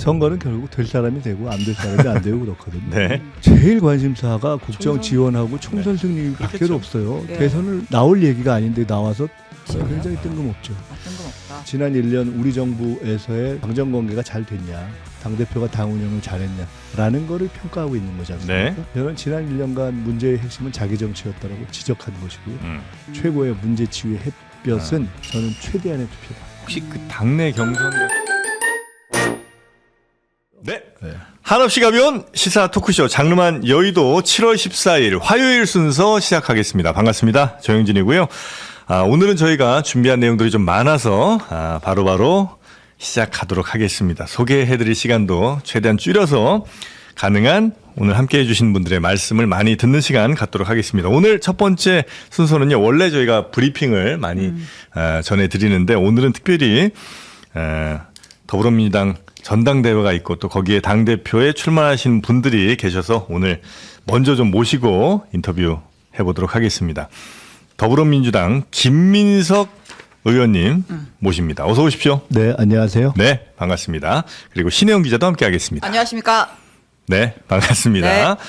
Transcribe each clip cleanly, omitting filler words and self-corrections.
선거는 결국 될 사람이 되고 안 될 사람이 안 되고 그렇거든요. 네. 제일 관심사가 국정 총선. 지원하고 총선 네. 승리밖에 그렇겠죠. 없어요. 네. 대선을 나올 얘기가 아닌데 나와서 굉장히 뜬금없죠. 뜬금없다. 지난 1년 우리 정부에서의 당정관계가 잘 됐냐, 당대표가 당 운영을 잘했냐라는 거를 평가하고 있는 거지 않습니까? 네. 저는 지난 1년간 문제의 핵심은 자기 정치였다고 지적한 것이고요. 최고의 문제 치유의 햇볕은 저는 최대한의 투표다. 혹시 그 당내 경선 네. 네. 한없이 가벼운 시사 토크쇼 장르만 여의도 7월 14일 화요일 순서 시작하겠습니다. 반갑습니다. 조영진이고요. 오늘은 저희가 준비한 내용들이 좀 많아서 바로바로 시작하도록 하겠습니다. 소개해드릴 시간도 최대한 줄여서 가능한 오늘 함께해 주신 분들의 말씀을 많이 듣는 시간 갖도록 하겠습니다. 오늘 첫 번째 순서는요. 원래 저희가 브리핑을 많이 전해드리는데 오늘은 특별히 더불어민주당 전당대회가 있고 또 거기에 당대표에 출마하신 분들이 계셔서 오늘 먼저 좀 모시고 인터뷰 해보도록 하겠습니다. 더불어민주당 김민석 의원님 모십니다. 어서 오십시오. 네, 안녕하세요. 네, 반갑습니다. 그리고 신혜영 기자도 함께 하겠습니다. 안녕하십니까? 네, 반갑습니다. 네.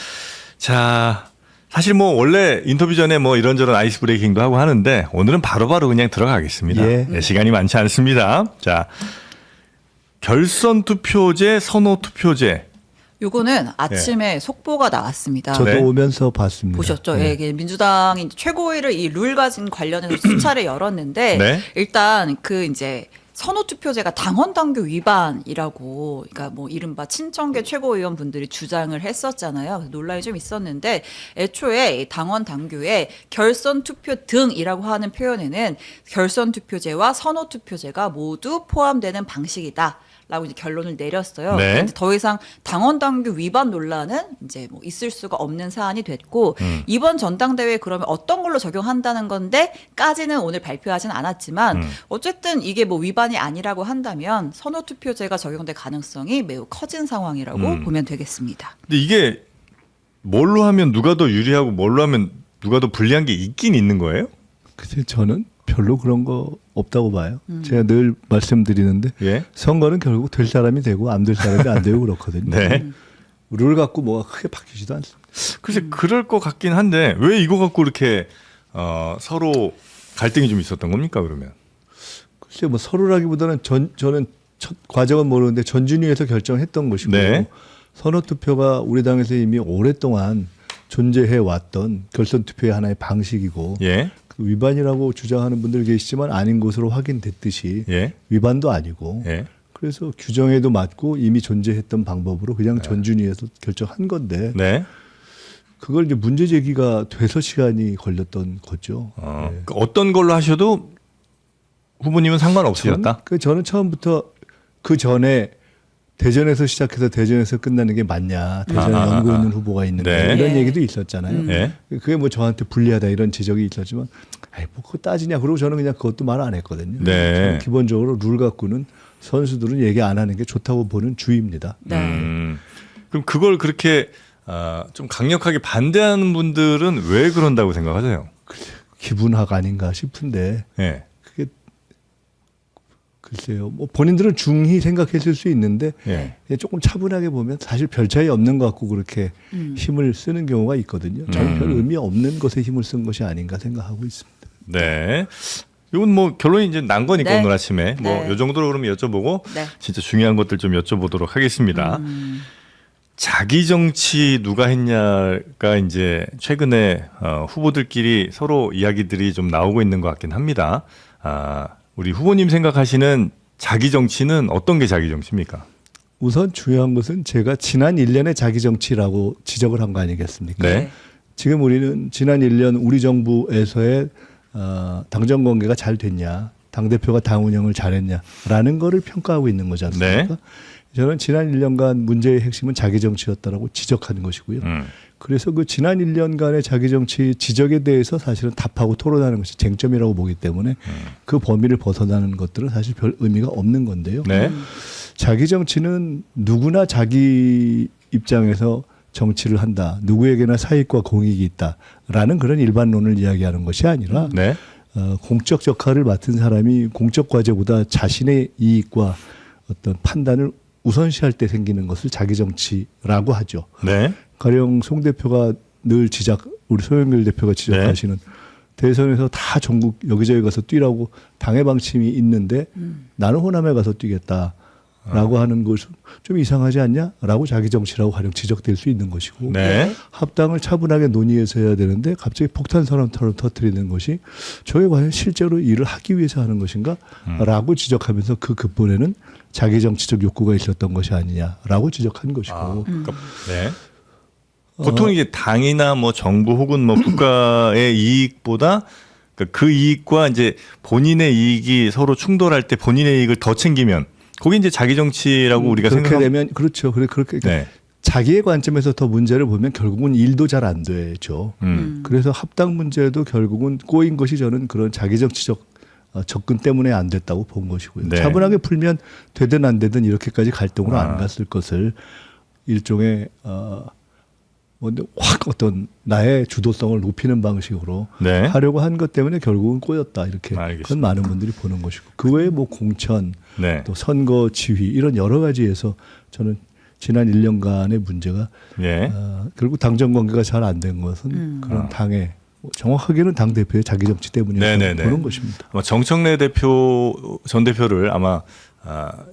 자, 사실 뭐 원래 인터뷰 전에 뭐 이런저런 아이스 브레이킹도 하고 하는데 오늘은 바로바로 그냥 들어가겠습니다. 예. 네, 시간이 많지 않습니다. 자, 결선 투표제, 선호 투표제. 요거는 아침에 속보가 나왔습니다. 저도 네. 오면서 봤습니다. 보셨죠? 네. 예, 이게 민주당이 최고위를 이 룰 가진 관련해서 수차례 열었는데 네. 일단 그 이제 선호 투표제가 당원 당규 위반이라고 그러니까 뭐 이른바 친정계 최고위원분들이 주장을 했었잖아요. 논란이 좀 있었는데 애초에 이 당원 당규에 결선 투표 등이라고 하는 표현에는 결선 투표제와 선호 투표제가 모두 포함되는 방식이다. 라고 이제 결론을 내렸어요. 네. 그런데 더 이상 당원 당규 위반 논란은 이제 뭐 있을 수가 없는 사안이 됐고 이번 전당대회에 그러면 어떤 걸로 적용한다는 건데까지는 오늘 발표하진 않았지만 어쨌든 이게 뭐 위반이 아니라고 한다면 선호 투표제가 적용될 가능성이 매우 커진 상황이라고 보면 되겠습니다. 근데 이게 뭘로 하면 누가 더 유리하고 뭘로 하면 누가 더 불리한 게 있긴 있는 거예요? 글쎄 저는 별로 그런 거 없다고 봐요. 제가 늘 말씀드리는데 예. 선거는 결국 될 사람이 되고 안 될 사람이 안 되고 그렇거든요. 네. 룰 갖고 뭐가 크게 바뀌지도 않습니다. 글쎄 그럴 것 같긴 한데 왜 이거 갖고 이렇게 서로 갈등이 좀 있었던 겁니까 그러면? 글쎄 뭐 서로라기보다는 저는 첫 과정은 모르는데 전준위에서 결정했던 것이고 네. 선호투표가 우리 당에서 이미 오랫동안 존재해 왔던 결선투표의 하나의 방식이고 예. 그 위반이라고 주장하는 분들 계시지만 아닌 것으로 확인됐듯이 예. 위반도 아니고 예. 그래서 규정에도 맞고 이미 존재했던 방법으로 그냥 전준위에서 결정한 건데 네. 그걸 이제 문제 제기가 돼서 시간이 걸렸던 거죠. 네. 그 어떤 걸로 하셔도 후보님은 상관없으셨다? 저는 처음부터 그 전에 대전에서 시작해서 대전에서 끝나는 게 맞냐. 대전에 연고 있는 후보가 있는데 네. 이런 네. 얘기도 있었잖아요. 예. 그게 뭐 저한테 불리하다 이런 지적이 있었지만 아이 뭐 그거 따지냐. 그러고 저는 그냥 그것도 말 안 했거든요. 네. 저는 기본적으로 룰 갖고는 선수들은 얘기 안 하는 게 좋다고 보는 주의입니다. 네. 그럼 그걸 그렇게 좀 강력하게 반대하는 분들은 왜 그런다고 생각하세요? 기분화가 아닌가 싶은데 예. 그게 글쎄요. 뭐 본인들은 중히 생각했을 수 있는데 예. 조금 차분하게 보면 사실 별 차이 없는 것 같고 그렇게 힘을 쓰는 경우가 있거든요. 저는 별 의미 없는 것에 힘을 쓴 것이 아닌가 생각하고 있습니다. 네. 이건 뭐 결론이 이제 난 거니까 네. 오늘 아침에 뭐 네. 요 정도로 그러면 여쭤보고 네. 진짜 중요한 것들 좀 여쭤보도록 하겠습니다. 자기 정치 누가 했냐가 이제 최근에 후보들끼리 서로 이야기들이 좀 나오고 있는 것 같긴 합니다. 우리 후보님 생각하시는 자기 정치는 어떤 게 자기 정치입니까? 우선 중요한 것은 제가 지난 1년의 자기 정치라고 지적을 한 거 아니겠습니까? 네. 지금 우리는 지난 1년 우리 정부에서의 당정 관계가 잘 됐냐, 당대표가 당 운영을 잘했냐라는 거를 평가하고 있는 거지 않습니까? 네. 저는 지난 1년간 문제의 핵심은 자기 정치였다라고 지적한 것이고요. 그래서 그 지난 1년간의 자기 정치 지적에 대해서 사실은 답하고 토론하는 것이 쟁점이라고 보기 때문에 그 범위를 벗어나는 것들은 사실 별 의미가 없는 건데요. 네. 자기 정치는 누구나 자기 입장에서 정치를 한다. 누구에게나 사익과 공익이 있다라는 그런 일반론을 이야기하는 것이 아니라 네. 공적 역할을 맡은 사람이 공적 과제보다 자신의 이익과 어떤 판단을 우선시할 때 생기는 것을 자기 정치라고 하죠. 네. 가령 송 대표가 늘 우리 소영길 대표가 지적하시는 대선에서 다 전국 여기저기 가서 뛰라고 당의 방침이 있는데 나는 호남에 가서 뛰겠다라고 하는 것은 좀 이상하지 않냐라고 자기 정치라고 가령 지적될 수 있는 것이고 네. 합당을 차분하게 논의해서 해야 되는데 갑자기 폭탄 선언처럼 터뜨리는 것이 저게 과연 실제로 일을 하기 위해서 하는 것인가라고 지적하면서 그 근본에는 자기 정치적 욕구가 있었던 것이 아니냐라고 지적한 것이고 네. 보통 이게 당이나 뭐 정부 혹은 뭐 국가의 이익보다 그 이익과 이제 본인의 이익이 서로 충돌할 때 본인의 이익을 더 챙기면 그게 이제 자기 정치라고 우리가 그렇게 생각하면 되면 그렇죠. 그렇게 네. 자기의 관점에서 더 문제를 보면 결국은 일도 잘 안 되죠. 그래서 합당 문제도 결국은 꼬인 것이 저는 그런 자기 정치적 접근 때문에 안 됐다고 본 것이고요. 네. 차분하게 풀면 되든 안 되든 이렇게까지 갈등으로 아. 안 갔을 것을 일종의 확 어떤 나의 주도성을 높이는 방식으로 네. 하려고 한 것 때문에 결국은 꼬였다 이렇게 알겠습니다. 그건 많은 분들이 보는 것이고 그 외에 뭐 공천 네. 또 선거 지휘 이런 여러 가지에서 저는 지난 1년간의 문제가 예. 결국 당정 관계가 잘 안 된 것은 그런 당의 정확하게는 당 대표의 자기 정치 때문이라고 네네네. 보는 것입니다. 아마 정청래 대표 전 대표를 아마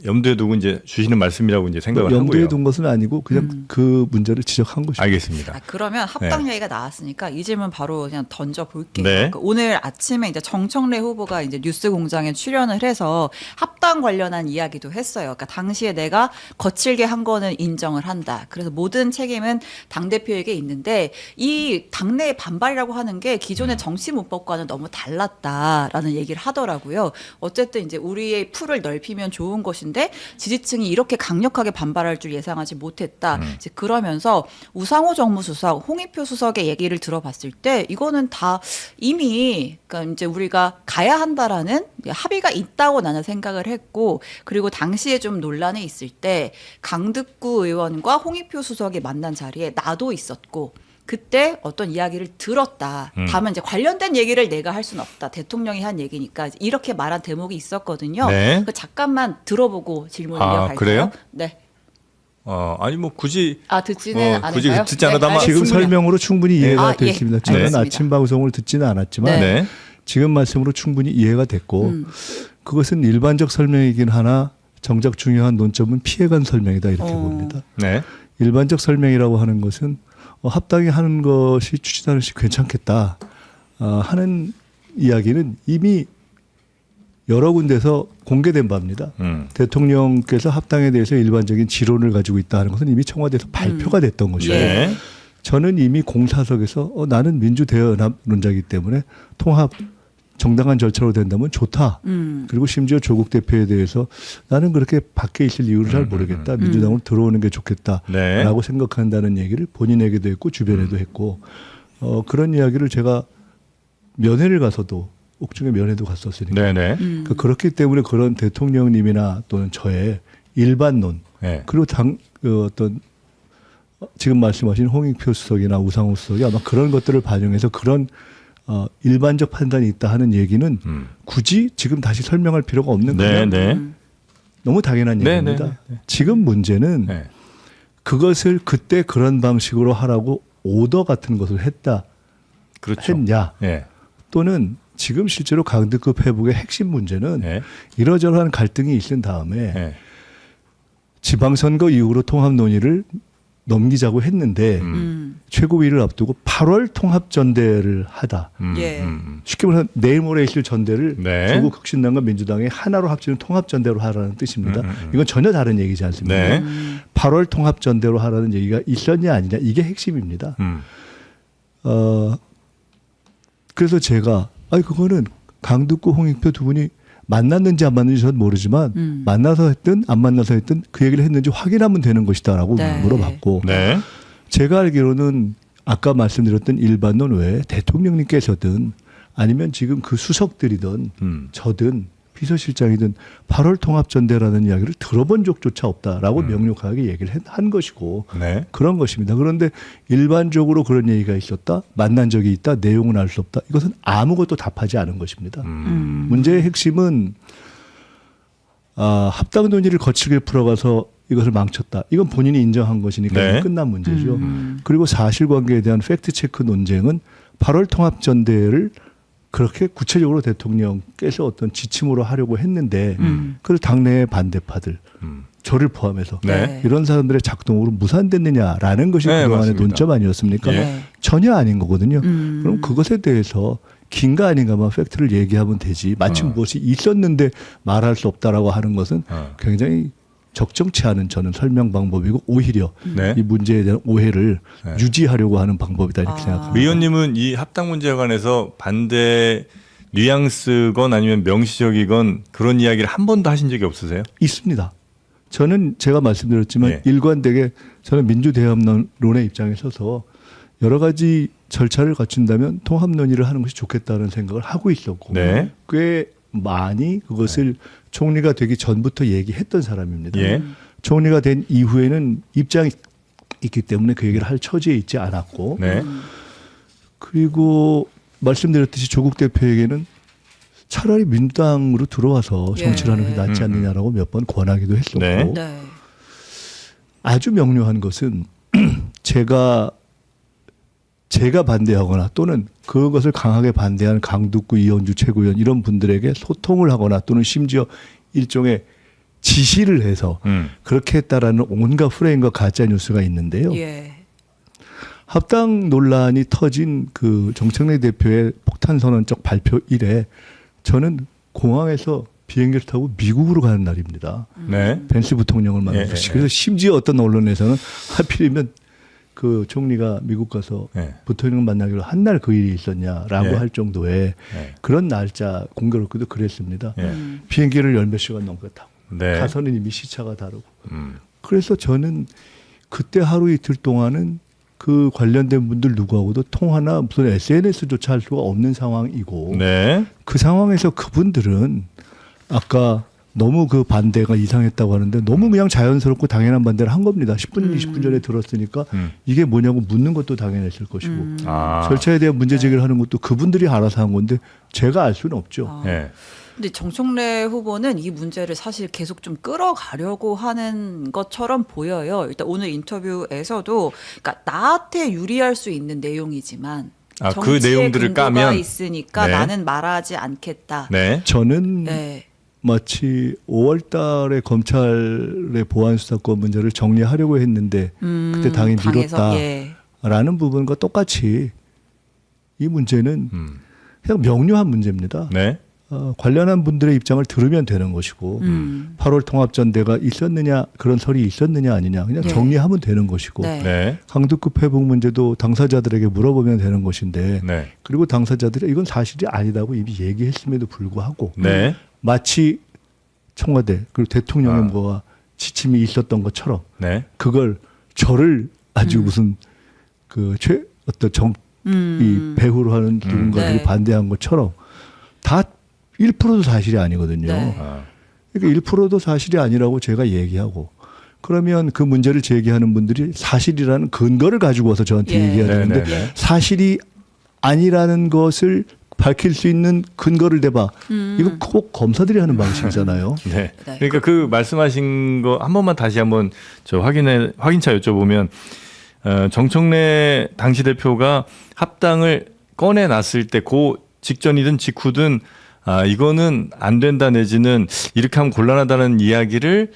염두에 두고 이제 주시는 말씀이라고 이제 생각을 염두에 하고요. 둔 것은 아니고 그냥 그 문제를 지적한 것입니다. 알겠습니다. 그러면 합당 얘기가 나왔으니까 이 질문 바로 그냥 던져 볼게요. 네. 그러니까 오늘 아침에 이제 정청래 후보가 이제 뉴스공장에 출연을 해서 합당 관련한 이야기도 했어요. 그러니까 당시에 내가 거칠게 한 거는 인정을 한다. 그래서 모든 책임은 당 대표에게 있는데 이 당내의 반발이라고 하는 게 기존의 정치 문법과는 너무 달랐다라는 얘기를 하더라고요. 어쨌든 이제 우리의 풀을 넓히면 좋은 것인데 지지층이 이렇게 강력하게 반발할 줄 예상하지 못했다. 이제 그러면서 우상호 정무수석, 홍익표 수석의 얘기를 들어봤을 때 이거는 다 이미 그러니까 이제 우리가 가야 한다라는 합의가 있다고 나는 생각을 했고 그리고 당시에 좀 논란이 있을 때 강득구 의원과 홍익표 수석이 만난 자리에 나도 있었고 그때 어떤 이야기를 들었다. 다만 이제 관련된 얘기를 내가 할 수는 없다. 대통령이 한 얘기니까 이렇게 말한 대목이 있었거든요. 네. 잠깐만 들어보고 질문 이어갈까요? 그래요? 네. 아니 뭐 굳이 듣지는 않을까요? 굳이 듣지 않아도 아마 지금 알겠습니다. 설명으로 충분히 이해가 예. 됐습니다. 저는 알겠습니다. 아침 방송을 듣지는 않았지만 네. 지금 말씀으로 충분히 이해가 됐고 그것은 일반적 설명이긴 하나 정작 중요한 논점은 피해간 설명이다 이렇게 봅니다. 네. 일반적 설명이라고 하는 것은 합당이 하는 것이 추진하는 것이 괜찮겠다 하는 이야기는 이미 여러 군데서 공개된 바입니다. 대통령께서 합당에 대해서 일반적인 지론을 가지고 있다 하는 것은 이미 청와대에서 발표가 됐던 것이고 네. 저는 이미 공사석에서 나는 민주대연합론자이기 때문에 통합 정당한 절차로 된다면 좋다. 그리고 심지어 조국 대표에 대해서 나는 그렇게 밖에 있을 이유를 잘 모르겠다. 민주당으로 들어오는 게 좋겠다라고 네. 생각한다는 얘기를 본인에게도 했고 주변에도 했고 그런 이야기를 제가 면회를 가서도 옥중에 면회도 갔었으니까 네네. 그러니까 그렇기 때문에 그런 대통령님이나 또는 저의 일반론 네. 그리고 어떤 지금 말씀하신 홍익표 수석이나 우상호 수석이 아마 그런 것들을 반영해서 그런 일반적 판단이 있다 하는 얘기는 굳이 지금 다시 설명할 필요가 없는 거예요. 네. 너무 당연한 네, 얘기입니다. 네, 네. 지금 문제는 네. 그것을 그때 그런 방식으로 하라고 오더 같은 것을 그렇죠. 했냐 네. 또는 지금 실제로 강등급 회복의 핵심 문제는 네. 이러저러한 갈등이 있은 다음에 네. 지방선거 이후로 통합 논의를 넘기자고 했는데 최고위를 앞두고 8월 통합전대를 하다. 예. 쉽게 말해서 내일 모레 있을 전대를 네. 조국 혁신당과 민주당이 하나로 합치는 통합전대로 하라는 뜻입니다. 이건 전혀 다른 얘기지 않습니까? 네. 8월 통합전대로 하라는 얘기가 있었냐 아니냐 이게 핵심입니다. 그래서 제가 그거는 강득구 홍익표 두 분이 만났는지 안 만났는지 저는 모르지만 만나서 했든 안 만나서 했든 그 얘기를 했는지 확인하면 되는 것이다라고 네. 물어봤고 네. 제가 알기로는 아까 말씀드렸던 일반론 외에 대통령님께서든 아니면 지금 그 수석들이든 저든 비서실장이든 8월 통합전대라는 이야기를 들어본 적조차 없다라고 명료하게 얘기를 한 것이고 네. 그런 것입니다. 그런데 일반적으로 그런 얘기가 있었다, 만난 적이 있다, 내용은 알 수 없다. 이것은 아무것도 답하지 않은 것입니다. 문제의 핵심은 합당 논의를 거칠게 풀어가서 이것을 망쳤다. 이건 본인이 인정한 것이니까 네. 끝난 문제죠. 그리고 사실관계에 대한 팩트체크 논쟁은 8월 통합전대를 그렇게 구체적으로 대통령께서 어떤 지침으로 하려고 했는데 그걸 당내의 반대파들 저를 포함해서 네. 이런 사람들의 작동으로 무산됐느냐라는 것이 네, 그동안의 맞습니다. 논점 아니었습니까? 네. 전혀 아닌 거거든요. 그럼 그것에 대해서 긴가 아닌가만 팩트를 얘기하면 되지. 마치 무엇이 있었는데 말할 수 없다라고 하는 것은 굉장히 적정치 않은 저는 설명 방법이고 오히려 네. 이 문제에 대한 오해를 네. 유지하려고 하는 방법이다 이렇게 생각합니다. 의원님은 이 합당 문제에 관해서 반대 뉘앙스건 아니면 명시적이건 그런 이야기를 한 번도 하신 적이 없으세요? 있습니다. 저는 제가 말씀드렸지만 예. 일관되게 저는 민주대합론의 입장에 서서 여러 가지 절차를 갖춘다면 통합 논의를 하는 것이 좋겠다는 생각을 하고 있었고 네. 꽤 많이 그것을 총리가 되기 전부터 얘기했던 사람입니다. 예. 총리가 된 이후에는 입장이 있기 때문에 그 얘기를 할 처지에 있지 않았고 네. 그리고 말씀드렸듯이 조국 대표에게는 차라리 민주당으로 들어와서 정치를 하는 게 낫지 않느냐라고 몇 번 권하기도 했었고 네. 네. 아주 명료한 것은 제가 반대하거나 또는 그것을 강하게 반대하는 강두구, 이현주 최고위원 이런 분들에게 소통을 하거나 또는 심지어 일종의 지시를 해서 그렇게 했다라는 온갖 프레임과 가짜 뉴스가 있는데요. 예. 합당 논란이 터진 그 정청래 대표의 폭탄 선언적 발표 이래 저는 공항에서 비행기를 타고 미국으로 가는 날입니다. 네. 벤스 부통령을 만나서 예, 예, 그래서 심지어 어떤 언론에서는 하필이면 그 총리가 미국 가서 예. 부통령 만나기로 한 날 그 일이 있었냐라고 예. 할 정도의 예. 그런 날짜 공교롭게도 그랬습니다. 예. 비행기를 열 몇 시간 넘게 타고 네. 가서는 이미 시차가 다르고 그래서 저는 그때 하루 이틀 동안은 그 관련된 분들 누구하고도 통화나 무슨 SNS조차 할 수가 없는 상황이고 네. 그 상황에서 그분들은 아까 너무 그 반대가 이상했다고 하는데 너무 그냥 자연스럽고 당연한 반대를 한 겁니다. 10분, 20분 전에 들었으니까 이게 뭐냐고 묻는 것도 당연했을 것이고 아. 절차에 대한 문제 제기를 하는 것도 그분들이 알아서 한 건데 제가 알 수는 없죠. 네. 근데 정청래 후보는 이 문제를 사실 계속 좀 끌어가려고 하는 것처럼 보여요. 일단 오늘 인터뷰에서도 그러니까 나한테 유리할 수 있는 내용이지만 아, 그 정치의 내용들을 근거가 까면? 있으니까 네. 나는 말하지 않겠다. 네. 저는 네. 마치 5월 달에 검찰의 보안 수사권 문제를 정리하려고 했는데 그때 당이 당에서, 미뤘다라는 예. 부분과 똑같이 이 문제는 그냥 명료한 문제입니다. 네. 관련한 분들의 입장을 들으면 되는 것이고 8월 통합전대가 있었느냐 그런 설이 있었느냐 아니냐 그냥 네. 정리하면 되는 것이고 네. 네. 강두급 회복 문제도 당사자들에게 물어보면 되는 것인데 네. 그리고 당사자들이 이건 사실이 아니다고 이미 얘기했음에도 불구하고 네. 마치 청와대 그리고 대통령의 뭐가 지침이 있었던 것처럼 네. 그걸 저를 아주 무슨 그 어떤 이 배후로 하는 누군가들이 네. 반대한 것처럼 다 1%도 사실이 아니거든요. 네. 아. 그러니까 1%도 사실이 아니라고 제가 얘기하고 그러면 그 문제를 제기하는 분들이 사실이라는 근거를 가지고 와서 저한테 예. 얘기해야 네, 되는데 네, 네. 사실이 아니라는 것을 밝힐 수 있는 근거를 대봐. 이거 꼭 검사들이 하는 방식이잖아요. 네. 네. 그러니까 그 말씀하신 거 한 번만 다시 한번 저 확인차 여쭤보면 정청래 당시 대표가 합당을 꺼내놨을 때 그 직전이든 직후든 이거는 안 된다 내지는 이렇게 하면 곤란하다는 이야기를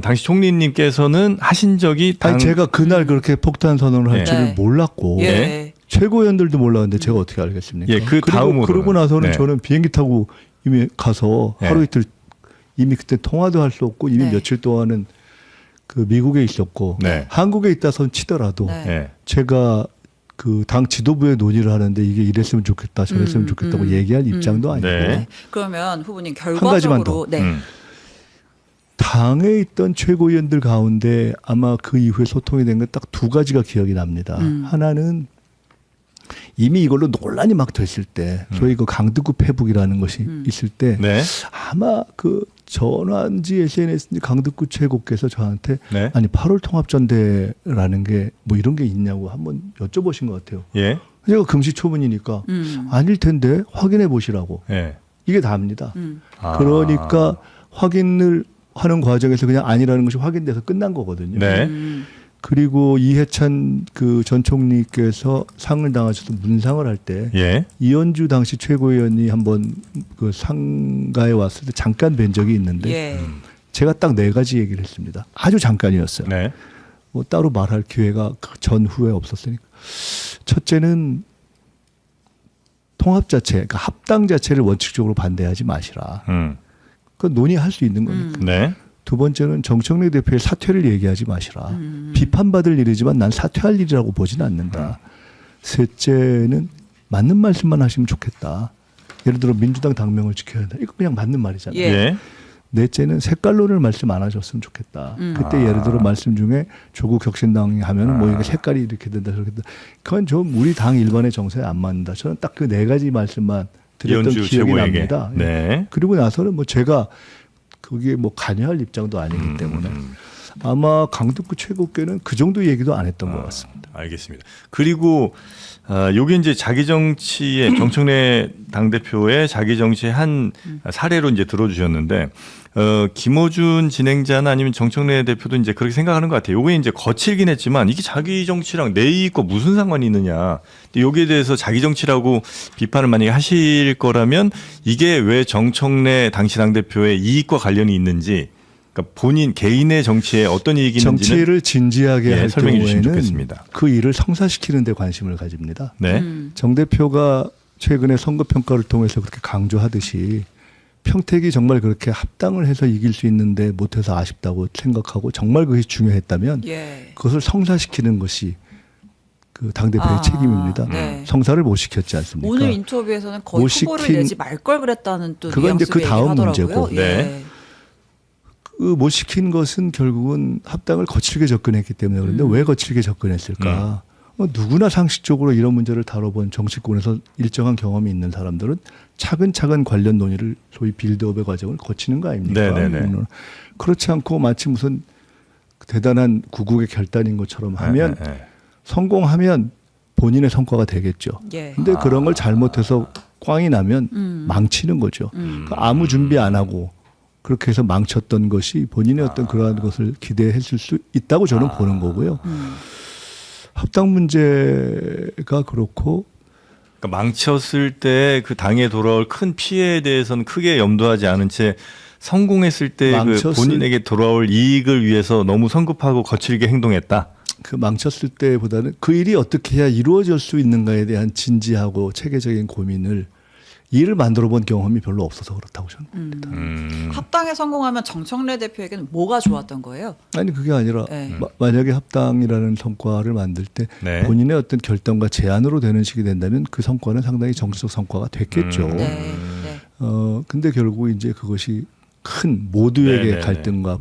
당시 총리님께서는 하신 적이 아니 제가 그날 그렇게 폭탄 선언을 할 네. 줄을 네. 몰랐고 예. 최고위원들도 몰랐는데 제가 어떻게 알겠습니까? 예, 그 다음으로는. 그러고 나서는 네. 저는 비행기 타고 이미 가서 네. 하루 이틀 이미 그때 통화도 할 수 없고 이미 네. 며칠 동안은 그 미국에 있었고 네. 한국에 있다 손 치더라도 네. 네. 제가 그 당 지도부에 논의를 하는데 이게 이랬으면 좋겠다 저랬으면 좋겠다고 얘기할 입장도 아니고 네. 그러면 후보님 가지만 결과적으로 더. 네. 당에 있던 최고위원들 가운데 아마 그 이후에 소통이 된 건 딱 두 가지가 기억이 납니다. 하나는 이미 이걸로 논란이 막 됐을 때 소위 그 강두급 회복이라는 것이 있을 때 네. 아마 그 전화인지 SNS인지 강두구 최고께서 저한테 네. 아니 8월 통합전대라는 게 뭐 이런 게 있냐고 한번 여쭤보신 것 같아요. 예. 제가 금시초문이니까 아닐 텐데 확인해 보시라고. 예. 이게 답니다. 아. 그러니까 확인을 하는 과정에서 그냥 아니라는 것이 확인돼서 끝난 거거든요. 네. 그리고 이해찬 그 전 총리께서 상을 당하셔서 문상을 할 때 예. 이현주 당시 최고위원이 한번 그 상가에 왔을 때 잠깐 뵌 적이 있는데 예. 제가 딱 4가지 얘기를 했습니다. 아주 잠깐이었어요. 네. 뭐 따로 말할 기회가 그 전후에 없었으니까. 첫째는 통합 자체, 그러니까 합당 자체를 원칙적으로 반대하지 마시라. 그 논의할 수 있는 거니까. 네. 두 번째는 정청래 대표의 사퇴를 얘기하지 마시라. 비판받을 일이지만 난 사퇴할 일이라고 보지는 않는다. 셋째는 맞는 말씀만 하시면 좋겠다. 예를 들어 민주당 당명을 지켜야 한다. 이거 그냥 맞는 말이잖아요. 예. 예. 넷째는 색깔론을 말씀 안 하셨으면 좋겠다. 그때 예를 들어 말씀 중에 조국 혁신당이 하면은 뭐 이게 색깔이 이렇게 된다 저렇게 된다. 그건 좀 우리 당 일반의 정서에 안 맞는다. 저는 딱 그 4가지 말씀만 드렸던 이현주 기억이 최고에게. 납니다. 예. 네. 그리고 나서는 뭐 제가 거기에 뭐 관여할 입장도 아니기 때문에 아마 강덕구 최고께는 그 정도 얘기도 안 했던 것 같습니다. 알겠습니다. 그리고 요게 이제 자기 정치의 정청래 당대표의 자기 정치의 한 사례로 이제 들어주셨는데 김어준 진행자나 아니면 정청래 대표도 이제 그렇게 생각하는 것 같아요. 요게 이제 거칠긴 했지만 이게 자기 정치랑 내 이익과 무슨 상관이 있느냐. 근데 여기에 대해서 자기 정치라고 비판을 만약에 하실 거라면 이게 왜 정청래 당시 당대표의 이익과 관련이 있는지 그러니까 본인 개인의 정치에 어떤 이익이 있는지는 정치를 진지하게 예, 할 설명해 주시면 경우에는 좋겠습니다. 그 일을 성사시키는 데 관심을 가집니다. 네. 정 대표가 최근에 선거 평가를 통해서 그렇게 강조하듯이 평택이 정말 그렇게 합당을 해서 이길 수 있는데 못해서 아쉽다고 생각하고 정말 그것이 중요했다면 예. 그것을 성사시키는 것이 그 당대표의 책임입니다. 네. 성사를 못 시켰지 않습니까? 오늘 인터뷰에서는 거의 못 후보를 시킨- 내지 말 걸 그랬다는 또 그건 이제 그 뉘앙스도 다음 얘기하더라고요. 문제고. 예. 네. 그 못 시킨 것은 결국은 합당을 거칠게 접근했기 때문에 그런데 왜 거칠게 접근했을까? 누구나 상식적으로 이런 문제를 다뤄본 정치권에서 일정한 경험이 있는 사람들은 차근차근 관련 논의를 소위 빌드업의 과정을 거치는 거 아닙니까? 네네네. 그렇지 않고 마치 무슨 대단한 구국의 결단인 것처럼 하면 네, 네. 성공하면 본인의 성과가 되겠죠. 예. 근데 그런 걸 잘못해서 꽝이 나면 망치는 거죠. 그러니까 아무 준비 안 하고 그렇게 해서 망쳤던 것이 본인의 어떤 그러한 것을 기대했을 수 있다고 저는 보는 거고요. 합당 문제가 그렇고 그러니까 망쳤을 때 그 당에 돌아올 큰 피해에 대해서는 크게 염두하지 않은 채 성공했을 때 그 망쳤을- 본인에게 돌아올 이익을 위해서 너무 성급하고 거칠게 행동했다. 그 망쳤을 때보다는 그 일이 어떻게 해야 이루어질 수 있는가에 대한 진지하고 체계적인 고민을 일을 만들어 본 경험이 별로 없어서 그렇다고 저는 봅니다. 합당에 성공하면 정청래 대표에게는 뭐가 좋았던 거예요? 아니 그게 아니라 네. 만약에 합당이라는 성과를 만들 때 네. 본인의 어떤 결단과 제안으로 되는 식이 된다면 그 성과는 상당히 정치적 성과가 됐겠죠. 네. 네. 근데 결국 이제 그것이 큰 모두에게 네네네. 갈등과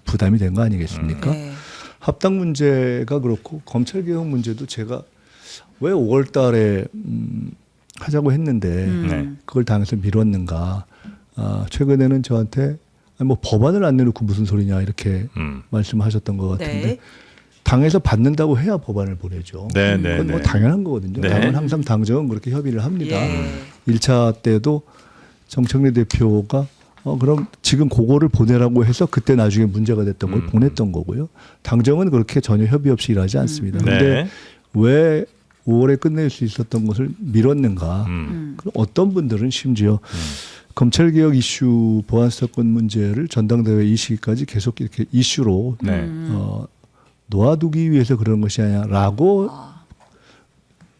부담이 된 거 아니겠습니까? 네. 합당 문제가 그렇고 검찰개혁 문제도 제가 왜 5월 달에 하자고 했는데 네. 그걸 당해서 미뤘는가. 최근에는 저한테 아니, 뭐 법안을 안 내놓고 무슨 소리냐 이렇게 말씀하셨던 것 같은데 네. 당에서 받는다고 해야 법안을 보내죠. 네, 네, 그건 뭐 네. 당연한 거거든요. 네. 당은 항상 당정은 그렇게 협의를 합니다. 예. 1차 때도 정청래 대표가 그럼 지금 그거를 보내라고 해서 그때 나중에 문제가 됐던 걸 보냈던 거고요. 당정은 그렇게 전혀 협의 없이 일하지 않습니다. 그런데 네. 왜 5월에 끝낼 수 있었던 것을 미뤘는가. 그럼 어떤 분들은 심지어 검찰개혁 이슈 보안사건 문제를 전당대회 이 시기까지 계속 이렇게 이슈로 네. 놓아두기 위해서 그런 것이 아니라고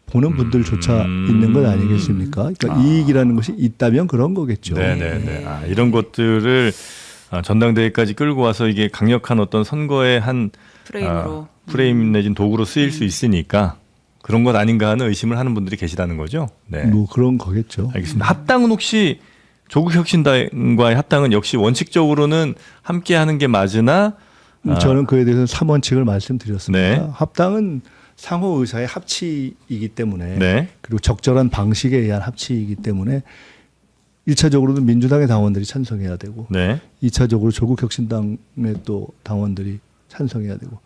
보는 분들조차 있는 것 아니겠습니까? 그러니까 이익이라는 것이 있다면 그런 거겠죠. 네네네. 이런 것들을 전당대회까지 끌고 와서 이게 강력한 어떤 선거의 한 프레임으로. 프레임 내진 도구로 쓰일 수 있으니까 그런 것 아닌가 하는 의심을 하는 분들이 계시다는 거죠. 네. 뭐 그런 거겠죠. 알겠습니다. 합당은 혹시 조국 혁신당과의 합당은 역시 원칙적으로는 함께 하는 게 맞으나 저는 그에 대해서는 3원칙을 말씀드렸습니다. 네. 합당은 상호 의사의 합치이기 때문에 네. 그리고 적절한 방식에 의한 합치이기 때문에 1차적으로는 민주당의 당원들이 찬성해야 되고 네. 2차적으로 조국혁신당의 또 당원들이 찬성해야 되고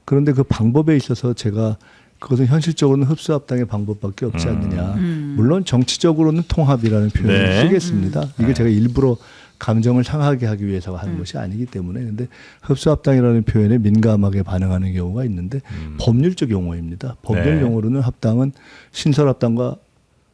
그런데 그 방법에 있어서 제가 그것은 현실적으로는 흡수합당의 방법밖에 없지 않느냐. 물론 정치적으로는 통합이라는 표현을 네. 쓰겠습니다. 이게 제가 일부러 감정을 상하게 하기 위해서 하는 것이 아니기 때문에 근데 흡수합당이라는 표현에 민감하게 반응하는 경우가 있는데 법률적 용어입니다. 법률 네. 용어로는 합당은 신설합당과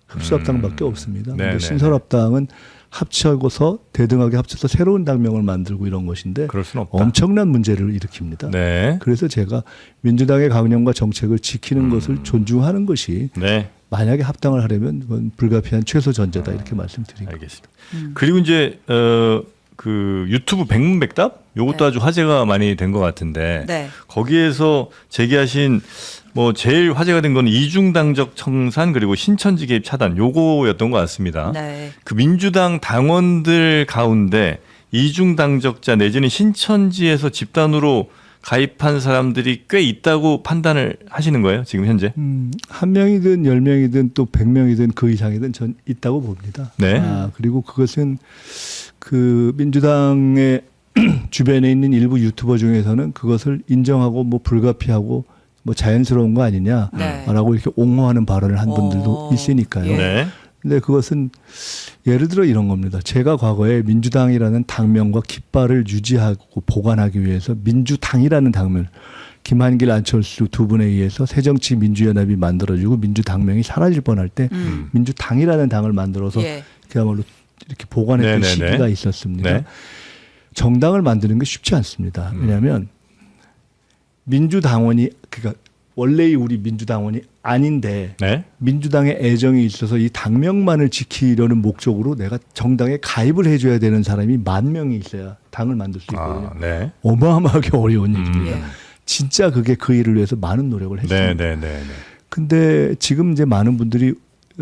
흡수합당밖에 없습니다. 네, 근데 네, 신설합당은 합쳐서 대등하게 합쳐서 새로운 당명을 만들고 이런 것인데 그럴 수는 없다. 엄청난 문제를 일으킵니다. 네. 그래서 제가 민주당의 강령과 정책을 지키는 것을 존중하는 것이 네. 만약에 합당을 하려면 그건 불가피한 최소 전제다 이렇게 말씀드립니다. 알겠습니다. 그리고 이제 그 유튜브 백문백답 요것도 네. 아주 화제가 많이 된 것 같은데 네. 거기에서 제기하신 뭐 제일 화제가 된 건 이중당적 청산 그리고 신천지 개입 차단 요거였던 것 같습니다. 네. 그 민주당 당원들 가운데 이중당적자 내지는 신천지에서 집단으로 가입한 사람들이 꽤 있다고 판단을 하시는 거예요, 지금 현재? 한 명이든 10명이든 또 100명이든 그 이상이든 전 있다고 봅니다. 네. 그리고 그것은 그 민주당의 주변에 있는 일부 유튜버 중에서는 그것을 인정하고 뭐 불가피하고 뭐 자연스러운 거 아니냐라고 네. 이렇게 옹호하는 발언을 한 분들도 있으니까요. 예. 네. 근데 그것은 예를 들어 이런 겁니다. 제가 과거에 민주당이라는 당명과 깃발을 유지하고 보관하기 위해서 민주당이라는 당명, 김한길, 안철수 두 분에 의해서 새정치민주연합이 만들어지고 민주당명이 사라질 뻔할 때 민주당이라는 당을 만들어서 예. 그야말로 이렇게 보관했던 네네네. 시기가 있었습니다. 네. 정당을 만드는 게 쉽지 않습니다. 왜냐하면 민주당원이 그러니까 원래의 우리 민주당원이 아닌데 네. 민주당에 애정이 있어서 이 당명만을 지키려는 목적으로 내가 정당에 가입을 해줘야 되는 사람이 10,000명이 있어야 당을 만들 수 있거든요. 네. 어마어마하게 어려운 일입니다. 예. 진짜 그게 그 일을 위해서 많은 노력을 했습니다. 네, 네, 네, 네. 근데 지금 이제 많은 분들이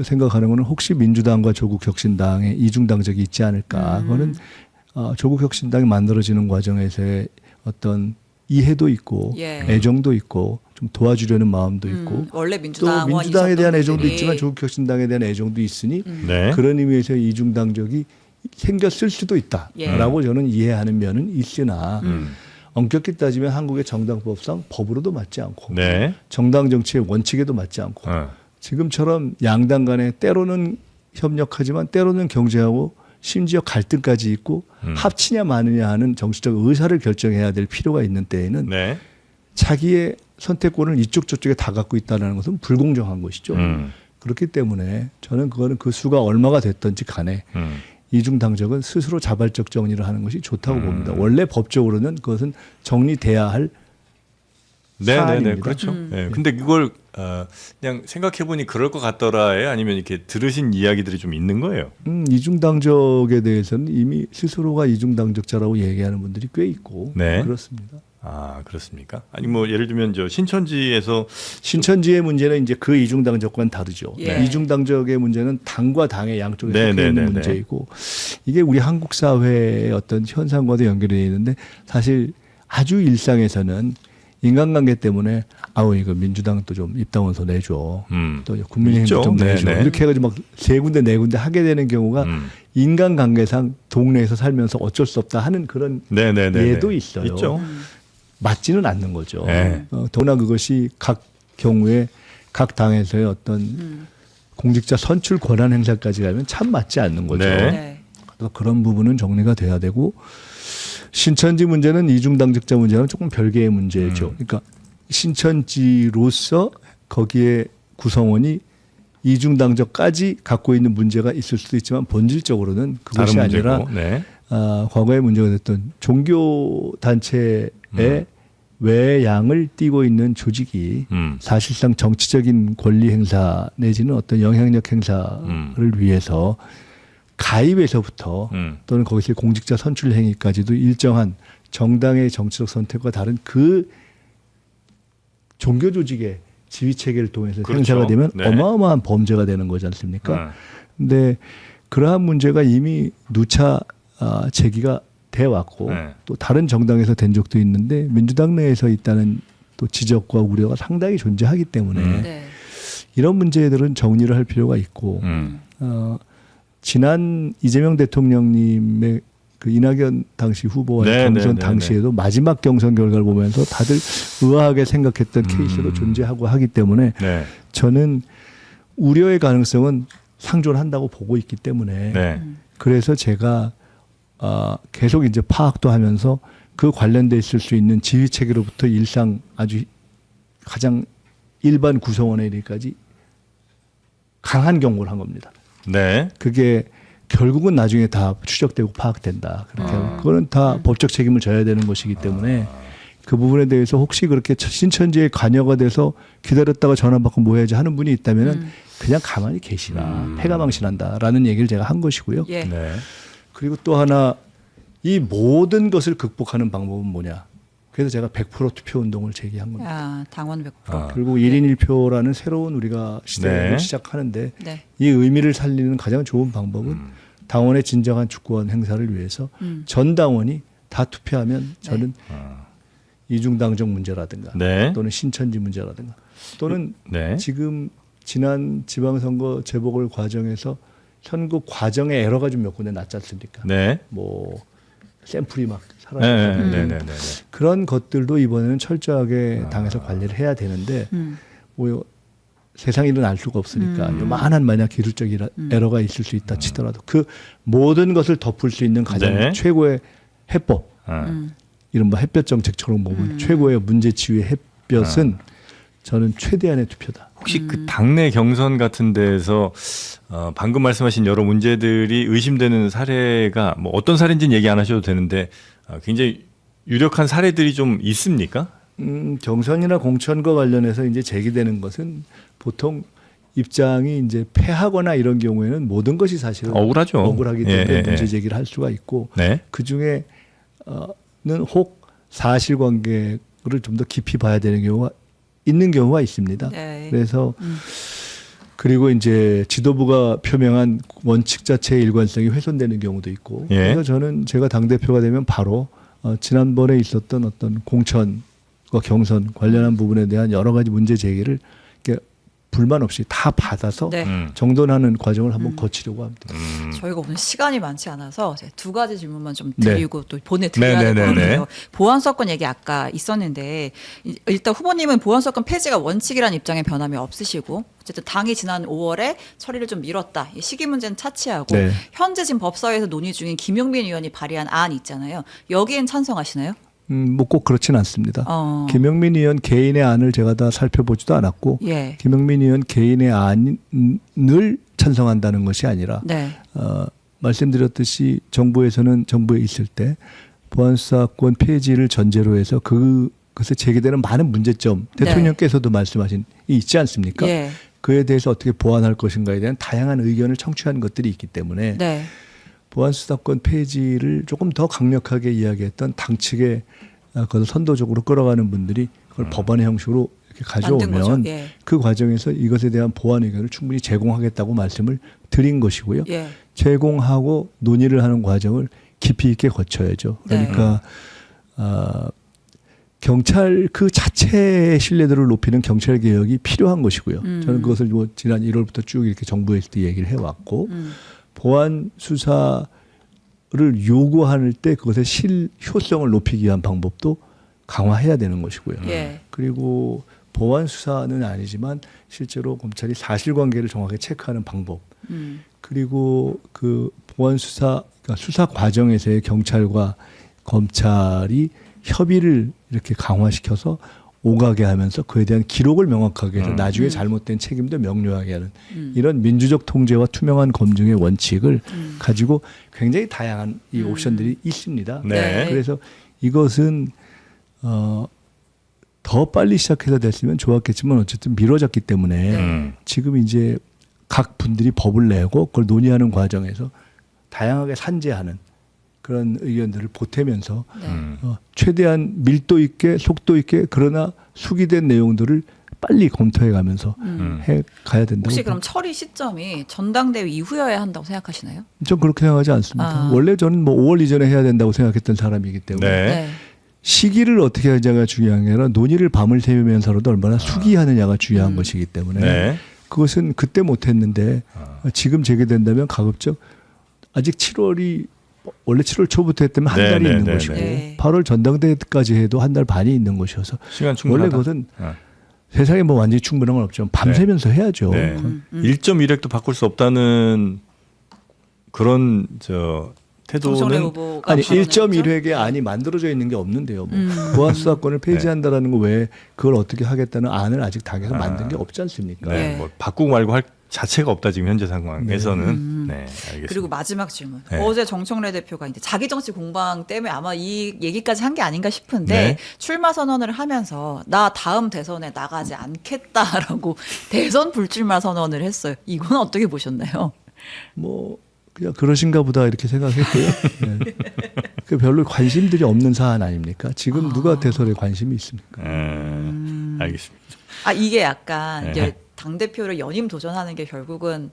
생각하는 거는 혹시 민주당과 조국혁신당에 이중당적이 있지 않을까. 그거는 조국혁신당이 만들어지는 과정에서의 어떤 이해도 있고 예. 애정도 있고 좀 도와주려는 마음도 있고 원래 또 민주당원이셨던 민주당에 대한 애정도 분들이 있지만 조국혁신당에 대한 애정도 있으니 네. 그런 의미에서 이중당적이 생겼을 수도 있다라고 저는 이해하는 면은 있으나 엄격히 따지면 한국의 정당법상 법으로도 맞지 않고 네. 정당 정치의 원칙에도 맞지 않고 지금처럼 양당 간에 때로는 협력하지만 때로는 경쟁하고 심지어 갈등까지 있고 합치냐 마느냐 하는 정치적 의사를 결정해야 될 필요가 있는 때에는 네. 자기의 선택권을 이쪽 저쪽에 다 갖고 있다는 것은 불공정한 것이죠. 그렇기 때문에 저는 그거는 그 수가 얼마가 됐든지 간에 이중당적은 스스로 자발적 정리를 하는 것이 좋다고 봅니다. 원래 법적으로는 그것은 정리돼야 할 네, 네, 네, 사안입니다. 그렇죠. 네. 근데 이걸 그냥 생각해 보니 그럴 것 같더라예요. 아니면 이렇게 들으신 이야기들이 좀 있는 거예요. 이중당적에 대해서는 이미 스스로가 이중당적자라고 얘기하는 분들이 꽤 있고 네. 그렇습니다. 아, 그렇습니까? 아니 뭐 예를 들면 저 신천지에서 신천지의 문제는 이제 그 이중당적과는 다르죠. 예. 이중당적의 문제는 당과 당의 양쪽에 네, 섞여 네, 있는 네, 문제이고 이게 우리 한국 사회의 어떤 현상과도 연결되어 있는데 사실 아주 일상에서는 인간관계 때문에 이거 민주당 또 좀 입당원서 내줘. 또 국민의힘도 있죠. 좀 내줘. 네, 네. 이렇게 해가지고 막 세 군데 네 군데 하게 되는 경우가 인간관계상 동네에서 살면서 어쩔 수 없다 하는 그런 네, 네, 네, 예도 네. 있어요. 있죠. 맞지는 않는 거죠. 네. 더구나 그것이 각 경우에 각 당에서의 어떤 공직자 선출 권한 행사까지 가면 참 맞지 않는 거죠. 네. 네. 그래서 그런 부분은 정리가 돼야 되고 신천지 문제는 이중당적자 문제는 조금 별개의 문제죠. 그러니까 신천지로서 거기에 구성원이 이중당적까지 갖고 있는 문제가 있을 수도 있지만 본질적으로는 그것이 다른 아니라 문제고. 네. 과거에 문제가 됐던 종교 단체의 외양을 띠고 있는 조직이 사실상 정치적인 권리 행사 내지는 어떤 영향력 행사를 위해서 가입에서부터 또는 거기서 공직자 선출 행위까지도 일정한 정당의 정치적 선택과 다른 그 종교 조직의 지휘 체계를 통해서 그렇죠. 행사가 되면 네. 어마어마한 범죄가 되는 거지 않습니까? 근데 그러한 문제가 이미 누차 제기가 돼 왔고 네. 또 다른 정당에서 된 적도 있는데 민주당 내에서 있다는 또 지적과 우려가 상당히 존재하기 때문에 네. 이런 문제들은 정리를 할 필요가 있고 지난 이재명 대통령님의 그 이낙연 당시 후보와의 네, 경선 네, 네, 당시에도 마지막 경선 결과를 보면서 다들 의아하게 생각했던 케이스도 존재하고 하기 때문에 네. 저는 우려의 가능성은 상존한다고 보고 있기 때문에 네. 그래서 제가 계속 이제 파악도 하면서 그 관련돼 있을 수 있는 지휘 체계로부터 일상 아주 가장 일반 구성원에 이르기까지 강한 경고를 한 겁니다. 네. 그게 결국은 나중에 다 추적되고 파악된다. 그렇게 하면 그거는 다 법적 책임을 져야 되는 것이기 때문에 그 부분에 대해서 혹시 그렇게 신천지에 관여가 돼서 기다렸다가 전화 받고 뭐 해야지 하는 분이 있다면은 그냥 가만히 계시라. 패가망신한다라는 얘기를 제가 한 것이고요. 예. 네. 그리고 또 하나 이 모든 것을 극복하는 방법은 뭐냐. 그래서 제가 100% 투표 운동을 제기한 겁니다. 아, 당원 100%. 그리고 1인 1표라는 새로운 우리가 시대를 네. 시작하는데 네. 이 의미를 살리는 가장 좋은 방법은 당원의 진정한 주권 행사를 위해서 전 당원이 다 투표하면 저는 이중당적 문제라든가 네. 또는 신천지 문제라든가 또는 네. 지금 지난 지방선거 재보궐 과정에서 선거 과정에 에러가 좀 몇 군데 났지 않습니까? 네. 뭐 샘플이 막 네. 사라지고 네. 네. 네. 그런 것들도 이번에는 철저하게 당에서 관리를 해야 되는데 뭐 세상 일은 알 수가 없으니까 요만한 만약 기술적 에러가 있을 수 있다 치더라도 그 모든 것을 덮을 수 있는 가장 네. 최고의 해법 이른바 햇볕 정책처럼 보면 최고의 문제 치유의 햇볕은 저는 최대한의 투표다. 혹시 그 당내 경선 같은 데에서 방금 말씀하신 여러 문제들이 의심되는 사례가 뭐 어떤 사례인지는 얘기 안 하셔도 되는데 굉장히 유력한 사례들이 좀 있습니까? 경선이나 공천과 관련해서 이제 제기되는 것은 보통 입장이 이제 패하거나 이런 경우에는 모든 것이 사실은 억울하죠. 억울하기 때문에 예, 예, 문제 예. 제기를 할 수가 있고 네. 그 중에는 혹 사실관계를 좀 더 깊이 봐야 되는 경우가 있는 경우가 있습니다. 네. 그래서 그리고 이제 지도부가 표명한 원칙 자체의 일관성이 훼손되는 경우도 있고 예. 그래서 저는 제가 당대표가 되면 바로 지난번에 있었던 어떤 공천과 경선 관련한 부분에 대한 여러 가지 문제 제기를 이렇게 불만 없이 다 받아서 네. 정돈하는 과정을 한번 거치려고 합니다. 저희가 오늘 시간이 많지 않아서 제가 두 가지 질문만 좀 네. 드리고 또 보내드려야 될 것 네네네네. 같아요. 보안수사권 얘기 아까 있었는데 일단 후보님은 보안수사권 폐지가 원칙이라는 입장에 변함이 없으시고 어쨌든 당이 지난 5월에 처리를 좀 미뤘다. 이 시기 문제는 차치하고 네. 현재 지금 법사위에서 논의 중인 김용민 의원이 발의한 안 있잖아요. 여기엔 찬성하시나요? 뭐 꼭 그렇진 않습니다. 어. 김영민 의원 개인의 안을 제가 다 살펴보지도 않았고 예. 김영민 의원 개인의 안을 찬성한다는 것이 아니라 네. 말씀드렸듯이 정부에 있을 때 보안수사권 폐지를 전제로 해서 그것에 제기되는 많은 문제점 네. 대통령께서도 말씀하신 이 있지 않습니까? 예. 그에 대해서 어떻게 보완할 것인가에 대한 다양한 의견을 청취한 것들이 있기 때문에 네. 보안수사권 폐지를 조금 더 강력하게 이야기했던 당 측에 그것을 선도적으로 끌어가는 분들이 그걸 법안의 형식으로 이렇게 만든 거죠. 가져오면 예. 그 과정에서 이것에 대한 보완 의견을 충분히 제공하겠다고 말씀을 드린 것이고요. 예. 제공하고 논의를 하는 과정을 깊이 있게 거쳐야죠. 네. 그러니까 경찰 그 자체의 신뢰도를 높이는 경찰 개혁이 필요한 것이고요. 저는 그것을 뭐 지난 1월부터 쭉 이렇게 정부에서 얘기를 해왔고 보안 수사를 요구할 때 그것의 실효성을 높이기 위한 방법도 강화해야 되는 것이고요. 예. 그리고 보안 수사는 아니지만 실제로 검찰이 사실관계를 정확하게 체크하는 방법. 그리고 그 보안 수사 그러니까 수사 과정에서의 경찰과 검찰이 협의를 이렇게 강화시켜서 오가게 하면서 그에 대한 기록을 명확하게 해서 나중에 잘못된 책임도 명료하게 하는 이런 민주적 통제와 투명한 검증의 원칙을 가지고 굉장히 다양한 이 옵션들이 있습니다. 네. 그래서 이것은 더 빨리 시작해서 됐으면 좋았겠지만 어쨌든 미뤄졌기 때문에 지금 이제 각 분들이 법을 내고 그걸 논의하는 과정에서 다양하게 산재하는 그런 의견들을 보태면서 네. 최대한 밀도 있게 속도 있게 그러나 숙이된 내용들을 빨리 검토해 가면서 해 가야 된다고. 혹시 그럼 처리 시점이 전당대회 이후여야 한다고 생각하시나요? 좀 그렇게 생각하지 않습니다. 원래 저는 뭐 5월 이전에 해야 된다고 생각했던 사람이기 때문에 네. 시기를 어떻게 하느냐가 중요한 게 아니라 논의를 밤을 새우면서라도 얼마나 숙의하느냐가 중요한 것이기 때문에 네. 그것은 그때 못했는데 지금 재개된다면 가급적 아직 7월이 원래 7월 초부터 했다면 한 네, 달이 네, 있는 네, 것이고 네. 8월 전당대회까지 해도 한 달 반이 있는 것이어서 시간 충분하다. 원래 그것은 세상에 뭐 완전히 충분한 건 없지만 밤새면서 해야죠. 네. 1.1획도 바꿀 수 없다는 그런 정청래 태도는 후보가 아니 발언을 했죠? 1.1회계 안이 만들어져 있는 게 없는데요. 뭐 보안 수사권을 폐지한다라는 거 왜 그걸 어떻게 하겠다는 안을 아직 당에서 만든 게 없지 않습니까? 네, 네. 뭐 바꾸고 말고 할 자체가 없다 지금 현재 상황에서는. 네, 알겠습니다. 그리고 마지막 질문. 네. 어제 정청래 대표가 이제 자기 정치 공방 때문에 아마 이 얘기까지 한 게 아닌가 싶은데 네. 출마 선언을 하면서 나 다음 대선에 나가지 않겠다라고 대선 불출마 선언을 했어요. 이건 어떻게 보셨나요? 뭐 그냥 그러신가 보다 이렇게 생각했고요. 네. 그 별로 관심들이 없는 사안 아닙니까? 지금 누가 대선에 관심이 있습니까? 알겠습니다. 아 이게 약간 네. 이제 당 대표를 연임 도전하는 게 결국은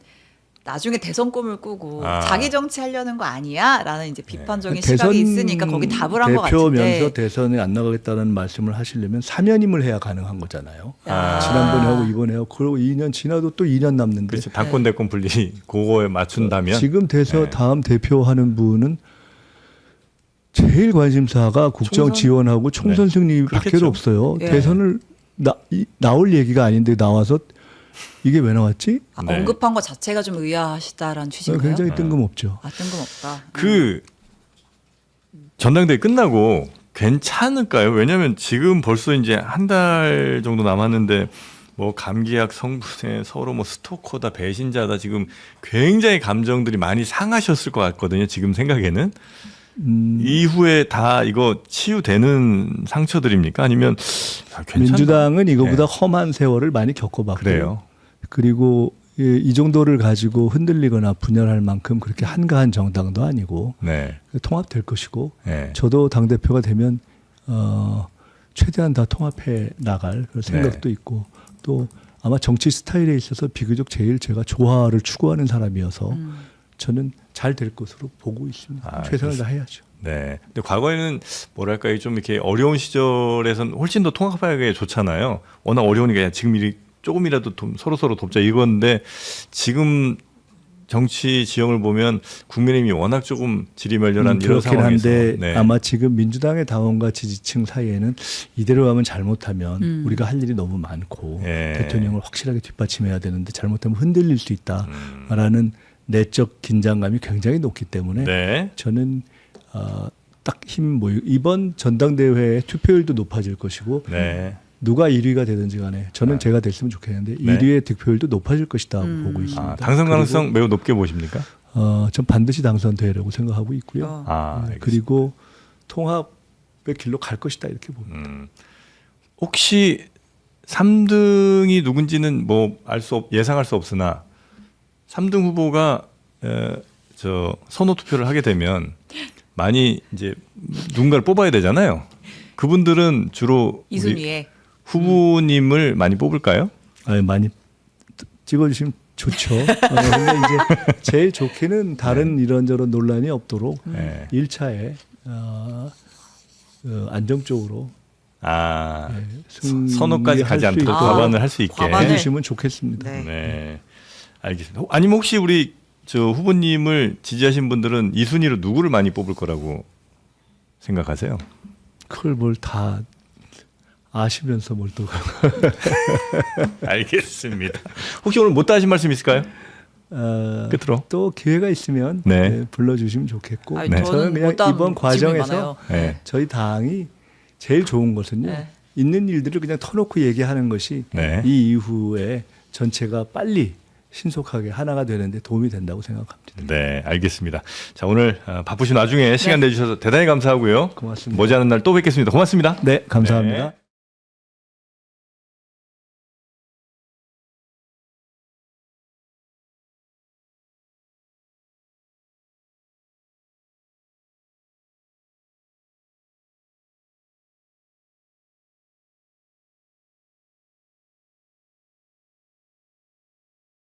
나중에 대선 꿈을 꾸고 아. 자기 정치 하려는 거 아니야?라는 이제 비판적인 대선 시각이 있으니까 거기 답을 한 것 대표면서 같은데. 대선에 안 나가겠다는 말씀을 하시려면 3년임을 해야 가능한 거잖아요. 아. 지난번에 하고 이번에 하고 그리고 2년 지나도 또 2년 남는데 그렇죠. 당권 대권 분리 그거에 맞춘다면 지금 네. 다음 대표하는 분은 제일 관심사가 국정 총선? 지원하고 총선 네. 승리밖에 그렇겠죠. 없어요. 예. 대선을 나올 얘기가 아닌데 나와서 이게 왜 나왔지? 아, 네. 언급한 것 자체가 좀 의아하시다라는 취지인가요? 굉장히 뜬금없죠. 아 뜬금없다. 그 전당대회 끝나고 괜찮을까요? 왜냐하면 지금 벌써 이제 한 달 정도 남았는데 뭐 감기약 성분에 서로 뭐 스토커다 배신자다 지금 굉장히 감정들이 많이 상하셨을 것 같거든요. 지금 생각에는 이후에 다 이거 치유되는 상처들입니까? 아니면 괜찮나? 민주당은 이거보다 네. 험한 세월을 많이 겪어봤고요. 그래요. 그리고 이 정도를 가지고 흔들리거나 분열할 만큼 그렇게 한가한 정당도 아니고 네. 통합될 것이고 네. 저도 당 대표가 되면 최대한 다 통합해 나갈 그런 생각도 있고 또 아마 정치 스타일에 있어서 비교적 제일 제가 조화를 추구하는 사람이어서 저는 잘 될 것으로 보고 있습니다. 아, 최선을 다해야죠. 네. 근데 과거에는 뭐랄까요 좀 이렇게 어려운 시절에선 훨씬 더 통합하기 좋잖아요. 워낙 어려우니까 지금 일이 조금이라도 서로 돕자 이건데 지금 정치 지형을 보면 국민의힘이 워낙 조금 지리멸렬한 이런 그렇긴 상황에서 한데 네. 아마 지금 민주당의 당원과 지지층 사이에는 이대로 가면 잘못하면 우리가 할 일이 너무 많고 예. 대통령을 확실하게 뒷받침해야 되는데 잘못하면 흔들릴 수 있다라는 내적 긴장감이 굉장히 높기 때문에 네. 저는 딱 힘 모이 이번 전당대회의 투표율도 높아질 것이고 네. 누가 1위가 되든지 간에 저는 제가 됐으면 좋겠는데 네. 1위의 득표율도 높아질 것이다 보고 있습니다. 아, 당선 가능성 매우 높게 보십니까? 전 반드시 당선되리라고 생각하고 있고요. 아, 네, 알겠습니다. 그리고 통합의 길로 갈 것이다 이렇게 봅니다. 혹시 3등이 누군지는 뭐 예상할 수 없으나 3등 후보가 저 선호 투표를 하게 되면 많이 이제 누군가를 뽑아야 되잖아요. 그분들은 주로 우리 이순위에 후보님을 많이 뽑을까요? 많이 찍어주시면 좋죠. 근데 이제 제일 좋게는 다른 이런저런 논란이 없도록 네. 1차에 안정적으로 아, 승리할 선호까지 가지 수 않도록 있도록 과반을 할 수 있게. 과반을. 해주시면 좋겠습니다. 네. 네, 알겠습니다. 아니면 혹시 우리 저 후보님을 지지하신 분들은 이 순위로 누구를 많이 뽑을 거라고 생각하세요? 그걸 뭘 다 아시면서 뭘 또 알겠습니다. 혹시 오늘 못다 하신 말씀 있을까요? 끝으로. 또 기회가 있으면 네. 불러주시면 좋겠고 아니, 네. 저는 그냥 못한 이번 질문이 과정에서 많아요. 네. 저희 당이 제일 좋은 것은요. 네. 있는 일들을 그냥 터놓고 얘기하는 것이 네. 이 이후에 전체가 빨리 신속하게 하나가 되는데 도움이 된다고 생각합니다. 네, 알겠습니다. 자, 오늘 바쁘신 와중에 시간 내주셔서 대단히 감사하고요. 고맙습니다. 머지않은 날 또 뵙겠습니다. 고맙습니다. 네, 감사합니다. 네.